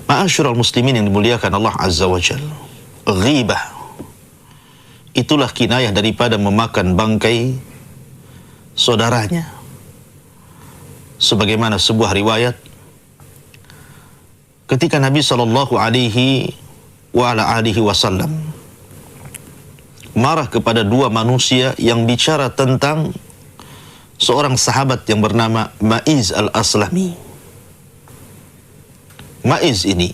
Ma'asyiral muslimin yang dimuliakan Allah Azza wa Jalla, ghibah itulah kinayah daripada memakan bangkai saudaranya. Sebagaimana sebuah riwayat ketika Nabi sallallahu alaihi wasallam marah kepada dua manusia yang bicara tentang seorang sahabat yang bernama Ma'iz al-Aslami. Ma'iz ini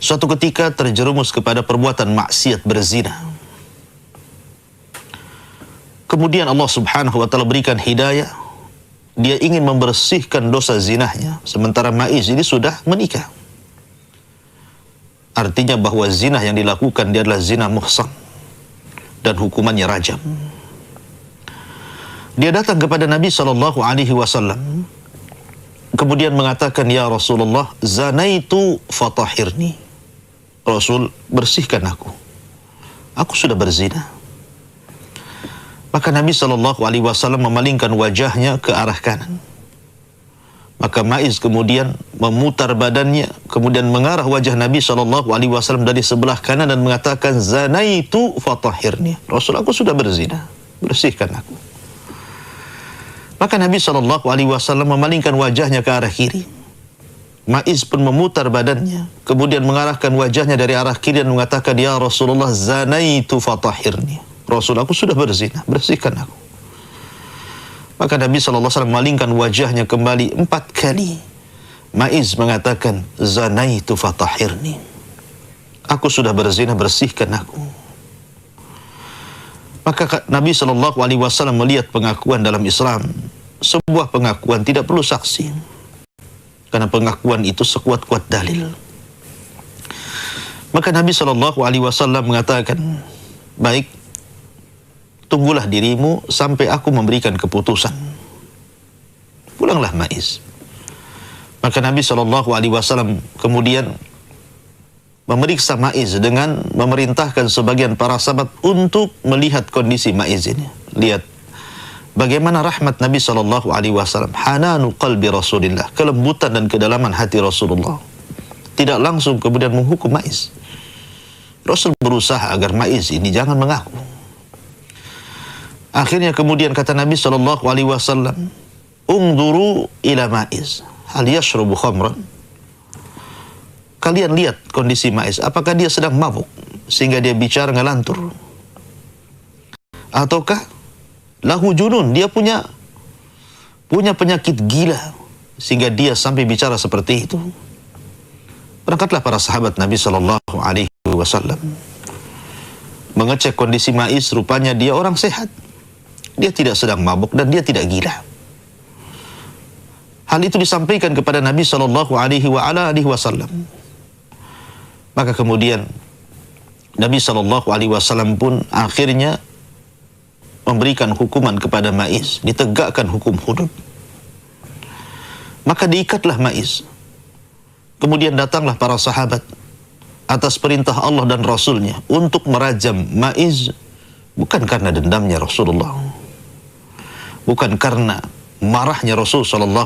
suatu ketika terjerumus kepada perbuatan maksiat berzina. Kemudian Allah Subhanahu wa taala berikan hidayah. Dia ingin membersihkan dosa zinahnya, sementara Ma'iz ini sudah menikah. Artinya bahwa zina yang dilakukan dia adalah zina muhsan dan hukumannya rajam. Dia datang kepada Nabi sallallahu alaihi wasallam kemudian mengatakan, "Ya Rasulullah, zanaitu fatahirni." Rasul, bersihkan aku. Aku sudah berzina. Maka Nabi sallallahu alaihi wasallam memalingkan wajahnya ke arah kanan. Maka Ma'iz kemudian memutar badannya, kemudian mengarah wajah Nabi sallallahu alaihi wasallam dari sebelah kanan dan mengatakan, "Zanaitu fatahirni." Rasul, aku sudah berzina, bersihkan aku. Maka Nabi sallallahu alaihi wasallam memalingkan wajahnya ke arah kiri. Ma'iz pun memutar badannya, kemudian mengarahkan wajahnya dari arah kiri dan mengatakan, "Ya Rasulullah, zanaitu fatahirni." Rasul, aku sudah berzina, bersihkan aku. Maka Nabi SAW memalingkan wajahnya kembali 4 kali. Ma'iz mengatakan, zanaitu fatahirni. Aku sudah berzina, bersihkan aku. Maka Nabi SAW melihat pengakuan dalam Islam. Sebuah pengakuan tidak perlu saksi. Karena pengakuan itu sekuat-kuat dalil. Maka Nabi SAW mengatakan, baik, tunggulah dirimu sampai aku memberikan keputusan. Pulanglah Ma'iz. Maka Nabi SAW kemudian memeriksa Ma'iz dengan memerintahkan sebagian para sahabat untuk melihat kondisi Ma'iz ini. Lihat bagaimana rahmat Nabi SAW, hananu qalbi Rasulillah, kelembutan dan kedalaman hati Rasulullah. Tidak langsung kemudian menghukum Ma'iz. Rasul berusaha agar Ma'iz ini jangan mengaku. Akhirnya kemudian kata Nabi SAW, "Ungduru ila Ma'iz, hal yashrubu khamran?" Kalian lihat kondisi Ma'iz, apakah dia sedang mabuk sehingga dia bicara ngelantur? Ataukah lahu junun, dia punya penyakit gila sehingga dia sampai bicara seperti itu? Berangkatlah para sahabat Nabi SAW mengecek kondisi Ma'iz, rupanya dia orang sehat. Dia tidak sedang mabuk dan dia tidak gila. Hal itu disampaikan kepada Nabi SAW. Maka kemudian Nabi SAW pun akhirnya memberikan hukuman kepada Ma'iz, ditegakkan hukum hudud. Maka diikatlah Ma'iz. Kemudian datanglah para sahabat atas perintah Allah dan Rasulnya untuk merajam Ma'iz, bukan karena dendamnya Rasulullah, bukan karena marahnya Rasul SAW,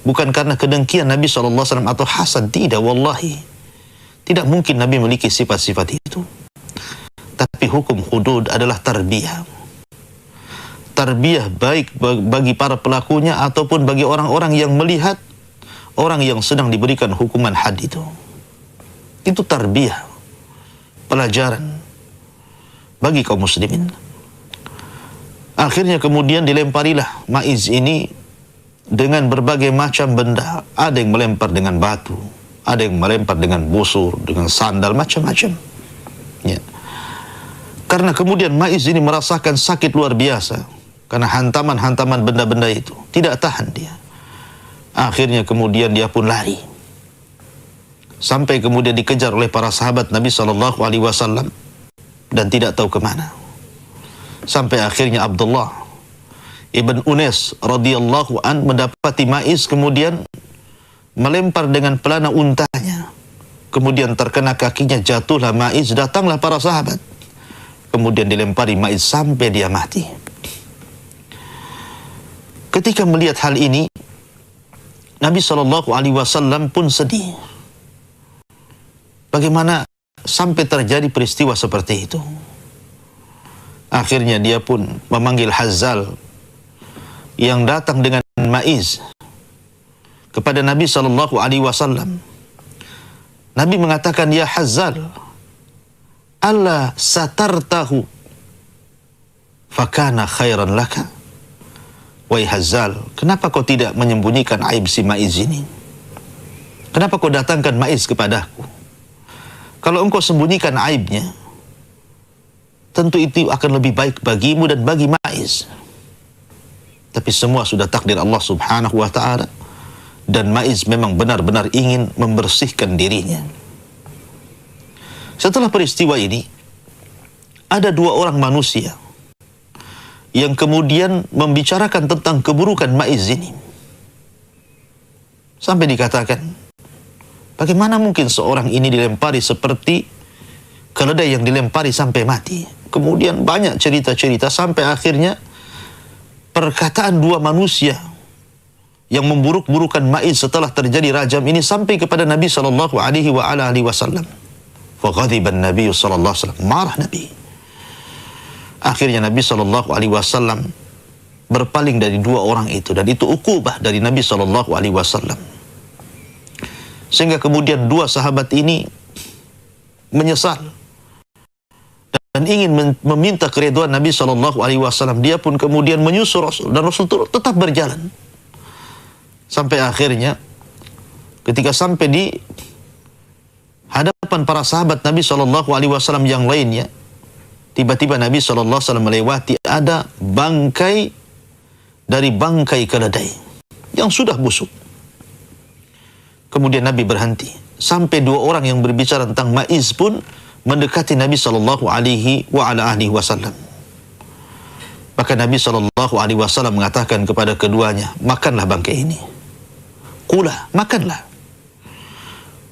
bukan karena kedengkian Nabi SAW atau hasad, tidak, wallahi. Tidak mungkin Nabi memiliki sifat-sifat itu. Tapi hukum hudud adalah tarbiyah. Tarbiyah baik bagi para pelakunya ataupun bagi orang-orang yang melihat orang yang sedang diberikan hukuman had itu. Itu tarbiyah, pelajaran bagi kaum muslimin. Akhirnya kemudian dilemparilah Ma'iz ini dengan berbagai macam benda. Ada yang melempar dengan batu, ada yang melempar dengan busur, dengan sandal, macam-macam. Ya. Karena kemudian Ma'iz ini merasakan sakit luar biasa karena hantaman-hantaman benda-benda itu. Tidak tahan dia. Akhirnya kemudian dia pun lari. Sampai kemudian dikejar oleh para sahabat Nabi SAW dan tidak tahu kemana. Sampai akhirnya Abdullah ibn Unais radhiyallahu an mendapati Ma'iz kemudian melempar dengan pelana untanya. Kemudian terkena kakinya, jatuhlah Ma'iz, datanglah para sahabat. Kemudian dilempari Ma'iz sampai dia mati. Ketika melihat hal ini, Nabi SAW pun sedih. Bagaimana sampai terjadi peristiwa seperti itu? Akhirnya dia pun memanggil Hazzal yang datang dengan maiz kepada Nabi SAW. Nabi mengatakan, "Ya Hazzal, alla satartahu fakana khairan laka." Wahai Hazzal, kenapa kau tidak menyembunyikan aib si maiz ini? Kenapa kau datangkan maiz kepadaku? Kalau engkau sembunyikan aibnya, tentu itu akan lebih baik bagimu dan bagi maiz. Tapi semua sudah takdir Allah Subhanahu wa ta'ala, dan maiz memang benar-benar ingin membersihkan dirinya. Setelah peristiwa ini, ada dua orang manusia yang kemudian membicarakan tentang keburukan maiz ini. Sampai dikatakan, bagaimana mungkin seorang ini dilempari seperti keledai yang dilempari sampai mati? Kemudian banyak cerita-cerita sampai akhirnya perkataan dua manusia yang memburuk-burukan maiz setelah terjadi rajam ini sampai kepada Nabi SAW. Faghadiban Nabi SAW, marah Nabi. Akhirnya Nabi SAW berpaling dari dua orang itu, dan itu ukubah dari Nabi SAW. Sehingga kemudian dua sahabat ini menyesal dan ingin meminta keridhaan Nabi SAW. Dia pun kemudian menyusul Rasul, dan Rasul tetap berjalan. Sampai akhirnya ketika sampai di hadapan para sahabat Nabi SAW yang lainnya, tiba-tiba Nabi SAW melewati ada bangkai dari bangkai keledai yang sudah busuk. Kemudian Nabi berhenti. Sampai dua orang yang berbicara tentang maiz pun mendekati Nabi SAW. Maka Nabi SAW mengatakan kepada keduanya, makanlah bangkai ini. Kula, makanlah.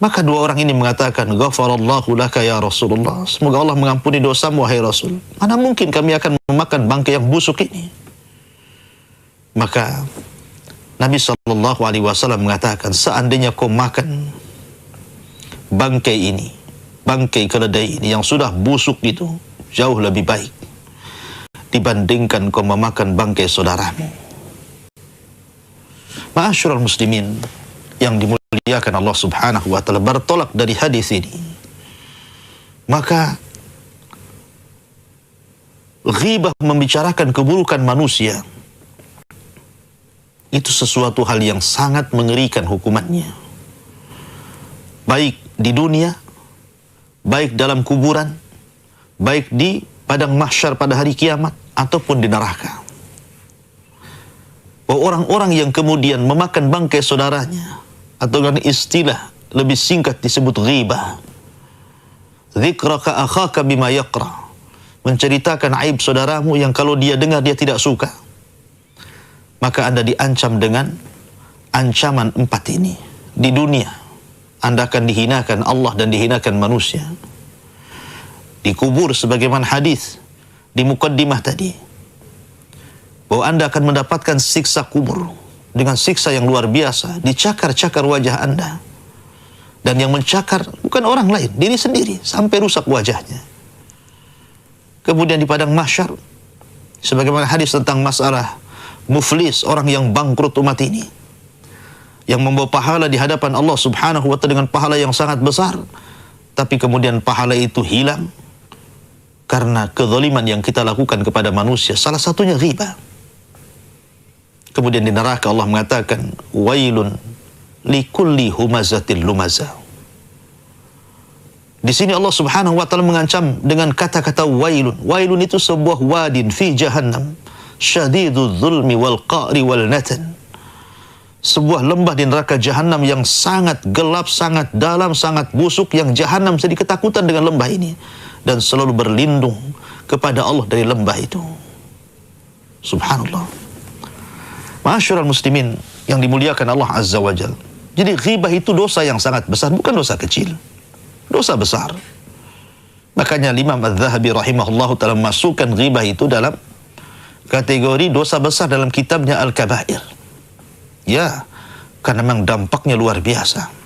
Maka dua orang ini mengatakan, "Ghafarallahu laka ya Rasulullah." Semoga Allah mengampuni dosamu, wahai Rasul. Mana mungkin kami akan memakan bangkai yang busuk ini? Maka Nabi SAW mengatakan, seandainya kau makan bangkai ini, bangkai keledai ini yang sudah busuk itu, jauh lebih baik dibandingkan kau memakan bangkai saudaramu. Ma'asyiral muslimin yang dimuliakan Allah Subhanahu wa ta'ala, bertolak dari hadis ini, maka ghibah membicarakan keburukan manusia itu sesuatu hal yang sangat mengerikan hukumannya, baik di dunia, baik dalam kuburan, baik di padang mahsyar pada hari kiamat, ataupun di neraka. Bahwa orang-orang yang kemudian memakan bangkai saudaranya, atau dengan istilah lebih singkat disebut ghibah, dzikraka akhaka bima yaqra, menceritakan aib saudaramu yang kalau dia dengar dia tidak suka, maka Anda diancam dengan ancaman 4 ini. Di dunia Anda akan dihinakan Allah dan dihinakan manusia. Dikubur sebagaimana hadis di mukaddimah tadi, bahwa Anda akan mendapatkan siksa kubur dengan siksa yang luar biasa, dicakar-cakar wajah Anda. Dan yang mencakar bukan orang lain, diri sendiri, sampai rusak wajahnya. Kemudian di padang mahsyar, sebagaimana hadis tentang masalah muflis, orang yang bangkrut umat ini, yang membawa pahala di hadapan Allah Subhanahu wa ta'ala dengan pahala yang sangat besar, tapi kemudian pahala itu hilang karena kezaliman yang kita lakukan kepada manusia, salah satunya ghibah. Kemudian di neraka Allah mengatakan, wailun likulli humazatil lumazah. Di sini Allah Subhanahu wa ta'ala mengancam dengan kata-kata wailun. Wailun itu sebuah wadin fi jahannam syadidul zulmi wal qa'ri wal natan. Sebuah lembah di neraka jahanam yang sangat gelap, sangat dalam, sangat busuk, yang jahanam sedih ketakutan dengan lembah ini dan selalu berlindung kepada Allah dari lembah itu. Subhanallah. Ma'asyiral muslimin yang dimuliakan Allah Azza wa Jalla. Jadi ghibah itu dosa yang sangat besar, bukan dosa kecil. Dosa besar. Makanya Imam Az-Zahabi rahimahullahu ta'ala masukkan ghibah itu dalam kategori dosa besar dalam kitabnya Al-Kabair. Ya, karena memang dampaknya luar biasa.